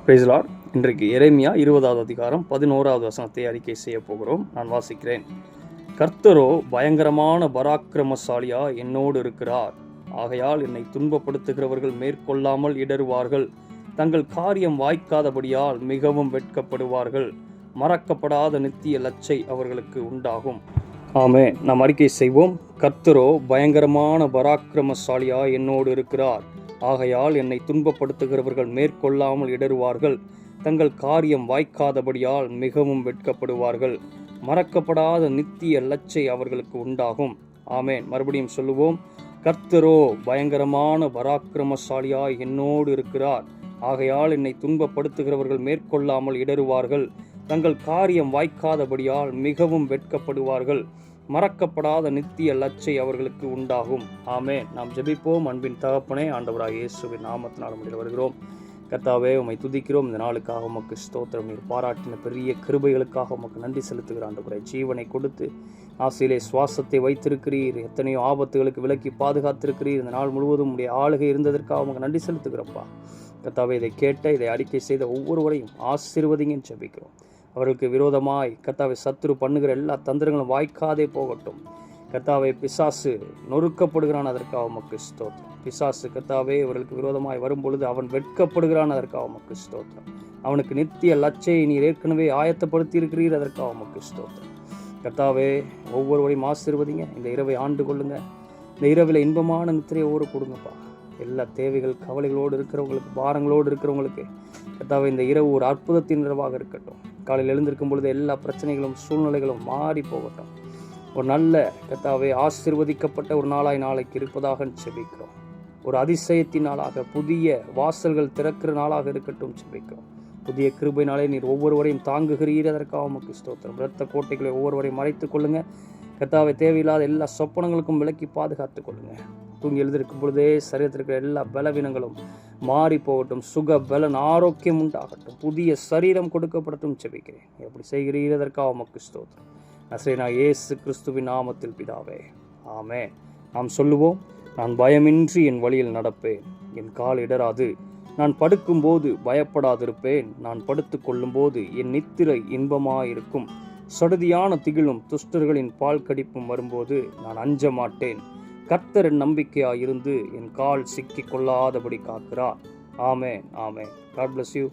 Praise the Lord. இன்றைக்கு எரேமியா 20வது அதிகாரம் 11வது வசனத்தை அறிக்கை செய்ய போகிறோம். நான் வாசிக்கிறேன். கர்த்தரோ பயங்கரமான பராக்கிரமசாலியா என்னோடு இருக்கிறார். ஆகையால் என்னை துன்பப்படுத்துகிறவர்கள் மேற்கொள்ளாமல் இடறுவார்கள். தங்கள் காரியம் வாய்க்காதபடியால் மிகவும் வெட்கப்படுவார்கள். மறக்கப்படாத நித்திய லட்சை அவர்களுக்கு உண்டாகும். ஆமென். நாம் அறிக்கை செய்வோம். கர்த்தரோ பயங்கரமான பராக்கிரமசாலியா என்னோடு இருக்கிறார். ஆகையால் என்னை துன்பப்படுத்துகிறவர்கள் மேற்கொள்ளாமல் இடறுவார்கள். தங்கள் காரியம் வாய்க்காதபடியால் மிகவும் வெட்கப்படுவார்கள். மறக்கப்படாத நித்திய லட்சை அவர்களுக்கு உண்டாகும். ஆமென். மறுபடியும் சொல்லுவோம். கர்த்தரோ பயங்கரமான பராக்கிரமசாலியாய் என்னோடு இருக்கிறார். ஆகையால் என்னை துன்பப்படுத்துகிறவர்கள் மேற்கொள்ளாமல் இடறுவார்கள். தங்கள் காரியம் வாய்க்காதபடியால் மிகவும் வெட்கப்படுவார்கள். மறக்கப்படாத நித்திய லட்சை அவர்களுக்கு உண்டாகும். ஆமென். நாம் ஜெபிப்போம். அன்பின் தகப்பனே, ஆண்டவராகிய இயேசுவின் நாமத்தினால் உம்மிடம் வருகிறோம். கர்த்தாவே, உம்மை துதிக்கிறோம். இந்த நாளுக்காக உமக்கு ஸ்தோத்திரம். நீர் பாராட்டின பெரிய கிருபைகளுக்காக உமக்கு நன்றி செலுத்துகிற ஆண்டவரே. ஜீவனை கொடுத்து ஆசையிலே சுவாசத்தை வைத்திருக்கிறீர். எத்தனையோ ஆபத்துகளுக்கு விலக்கி பாதுகாத்திருக்கிறீர். இந்த நாள் முழுவதும் உடைய ஆளுகை இருந்ததற்காக உமக்கு நன்றி செலுத்துகிறப்பா. கர்த்தாவே, இதை கேட்ட, இதை அறிக்கை செய்த ஒவ்வொருவரையும் ஆசீர்வதிங்கன்னு ஜெபிக்கிறோம். அவர்களுக்கு விரோதமாய் கர்த்தாவை சத்துரு பண்ணுகிற எல்லா தந்திரங்களும் வாய்க்காதே போகட்டும். கர்த்தாவை, பிசாசு நொறுக்கப்படுகிறான், அதற்காக உமக்கு ஸ்தோத்திரம். பிசாசு கர்த்தாவே அவர்களுக்கு விரோதமாய் வரும்பொழுது அவன் வெட்கப்படுகிறான், அதற்காக உமக்கு ஸ்தோத்திரம். அவனுக்கு நித்திய லட்சையை நீர் ஏற்கனவே ஆயத்தப்படுத்தி இருக்கிறீர், அதற்காக உமக்கு ஸ்தோத்திரம். கர்த்தாவே, ஒவ்வொருவரையும் ஆசீர்வதிங்க. இந்த இரவை ஆண்டு கொள்ளுங்க. இந்த இரவில் இன்பமான நித்திரையை ஒவ்வொரு கொடுங்கப்பா. எல்லா தேவைகள் கவலைகளோடு இருக்கிறவங்களுக்கு, பாரங்களோடு இருக்கிறவங்களுக்கு கர்த்தாவே, இந்த இரவு ஒரு அற்புதத்தின் இரவாக இருக்கட்டும். காலையில் எழுந்திருக்கும் பொழுது எல்லா பிரச்சனைகளும் சூழ்நிலைகளும் மாறி போகட்டும். ஒரு நல்ல கர்த்தாவே ஆசீர்வதிக்கப்பட்ட ஒரு நாளாய் நாளைக்கு இருப்பதாக செபிக்கிறோம். ஒரு அதிசயத்தின் நாளாக, புதிய வாசல்கள் திறக்கிற நாளாக இருக்கட்டும் செபிக்கிறோம். புதிய கிருபையினாலே நீர் ஒவ்வொருவரையும் தாங்குகிறீர், அதற்காக உமக்கு ஸ்தோத்திரம். இரத்த கோட்டைகளை ஒவ்வொருவரையும் மறைத்துக் கொள்ளுங்க. கர்த்தாவே, தேவையில்லாத எல்லா சொப்பனங்களுக்கும் விலக்கி பாதுகாத்துக் கொள்ளுங்க. தூங்கி எழுந்திருக்கும் பொழுதே சரீரத்தில் இருக்கிற எல்லா பலவீனங்களும் மாறி போகட்டும். சுக பலன் ஆரோக்கியம் உண்டாகட்டும். புதிய சரீரம் கொடுக்கப்படட்டும் செபிக்கிறேன். எப்படி செய்கிறீர், அதற்காக உமக்கு ஸ்தோத்திரம். நசரேயனாகிய இயேசு கிறிஸ்துவின் நாமத்தில் பிதாவே, ஆமென். நாம் சொல்லுவோம். நான் பயமின்றி என் வழியில் நடப்பேன். என் கால் இடராது. நான் படுக்கும்போது பயப்படாதிருப்பேன். நான் படுத்து கொள்ளும்போது என் நித்திரை இன்பமாயிருக்கும். சடுதியான திகிலும் துஷ்டர்களின் பால் கடிப்பும் வரும்போது நான் அஞ்ச மாட்டேன். கர்த்தர் என் நம்பிக்கையாயிருந்து என் கால் சிக்கி கொள்ளாதபடி காக்கிறார். ஆமென், ஆமென். God bless you.